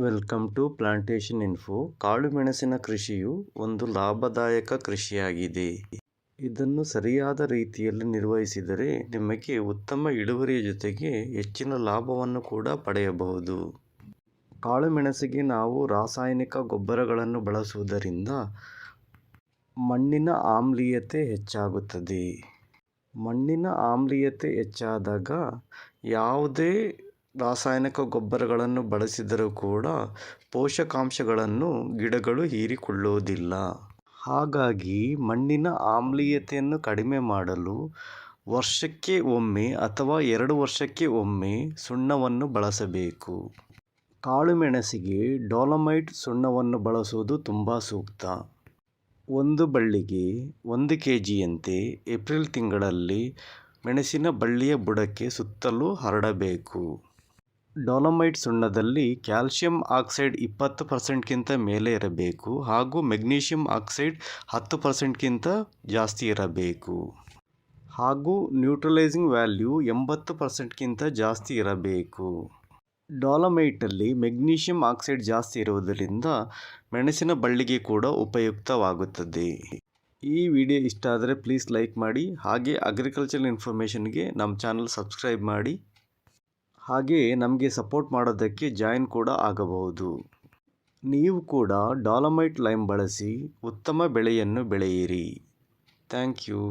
Welcome to plantation info. ಕಾಳುಮೆಣಸಿನ ಕೃಷಿಯು ಒಂದು ಲಾಭದಾಯಕ ಕೃಷಿಯಾಗಿದೆ. ಇದನ್ನು ಸರಿಯಾದ ರೀತಿಯಲ್ಲಿ ನಿರ್ವಹಿಸಿದರೆ ನಿಮಗೆ ಉತ್ತಮ ಇಳುವರಿಯ ಜೊತೆಗೆ ಹೆಚ್ಚಿನ ಲಾಭವನ್ನು ಕೂಡ ಪಡೆಯಬಹುದು. ಕಾಳುಮೆಣಸಿಗೆ ನಾವು ರಾಸಾಯನಿಕ ಗೊಬ್ಬರಗಳನ್ನು ಬಳಸುವುದರಿಂದ ಮಣ್ಣಿನ ಆಮ್ಲೀಯತೆ ಹೆಚ್ಚಾಗುತ್ತದೆ. ಮಣ್ಣಿನ ಆಮ್ಲೀಯತೆ ಹೆಚ್ಚಾದಾಗ ಯಾವುದೇ ರಾಸಾಯನಿಕ ಗೊಬ್ಬರಗಳನ್ನು ಬಳಸಿದರೂ ಕೂಡ ಪೋಷಕಾಂಶಗಳನ್ನು ಗಿಡಗಳು ಹೀರಿಕೊಳ್ಳುವುದಿಲ್ಲ. ಹಾಗಾಗಿ ಮಣ್ಣಿನ ಆಮ್ಲೀಯತೆಯನ್ನು ಕಡಿಮೆ ಮಾಡಲು ವರ್ಷಕ್ಕೆ ಒಮ್ಮೆ ಅಥವಾ 2 ವರ್ಷಕ್ಕೆ ಒಮ್ಮೆ ಸುಣ್ಣವನ್ನು ಬಳಸಬೇಕು. ಕಾಳುಮೆಣಸಿಗೆ ಡೊಲೊಮೈಟ್ ಸುಣ್ಣವನ್ನು ಬಳಸುವುದು ತುಂಬ ಸೂಕ್ತ. ಒಂದು ಬಳ್ಳಿಗೆ 1 kgಯಂತೆ ಏಪ್ರಿಲ್ ತಿಂಗಳಲ್ಲಿ ಮೆಣಸಿನ ಬಳ್ಳಿಯ ಬುಡಕ್ಕೆ ಸುತ್ತಲೂ ಹರಡಬೇಕು. ಡೊಲೊಮೈಟ್ ಸುಣ್ಣದಲ್ಲಿ ಕ್ಯಾಲ್ಸಿಯಂ ಆಕ್ಸೈಡ್ 20%ಗಿಂತ ಮೇಲೆ ಇರಬೇಕು ಹಾಗೂ ಮೆಗ್ನೀಷಿಯಂ ಆಕ್ಸೈಡ್ 10%ಗಿಂತ ಜಾಸ್ತಿ ಇರಬೇಕು ಹಾಗೂ ನ್ಯೂಟ್ರಲೈಸಿಂಗ್ ವ್ಯಾಲ್ಯೂ 80%ಗಿಂತ ಜಾಸ್ತಿ ಇರಬೇಕು. ಡೊಲೊಮೈಟಲ್ಲಿ ಮೆಗ್ನೀಷಿಯಂ ಆಕ್ಸೈಡ್ ಜಾಸ್ತಿ ಇರುವುದರಿಂದ ಮೆಣಸಿನ ಬಳ್ಳಿಗೆ ಕೂಡ ಉಪಯುಕ್ತವಾಗುತ್ತದೆ. ಈ ವಿಡಿಯೋ ಇಷ್ಟ ಆದರೆ ಪ್ಲೀಸ್ ಲೈಕ್ ಮಾಡಿ. ಹಾಗೆ ಅಗ್ರಿಕಲ್ಚರಲ್ ಇನ್ಫಾರ್ಮೇಷನ್ಗೆ ನಮ್ಮ ಚಾನಲ್ ಸಬ್ಸ್ಕ್ರೈಬ್ ಮಾಡಿ. ಹಾಗೆ ನಮಗೆ ಸಪೋರ್ಟ್ ಮಾಡೋದಕ್ಕೆ ಜಾಯಿನ್ ಕೂಡ ಆಗಬಹುದು. ನೀವು ಕೂಡ ಡೊಲೊಮೈಟ್ ಲೈಮ್ ಬಳಸಿ ಉತ್ತಮ ಬೆಳೆಯನ್ನು ಬೆಳೆಯಿರಿ. Thank you.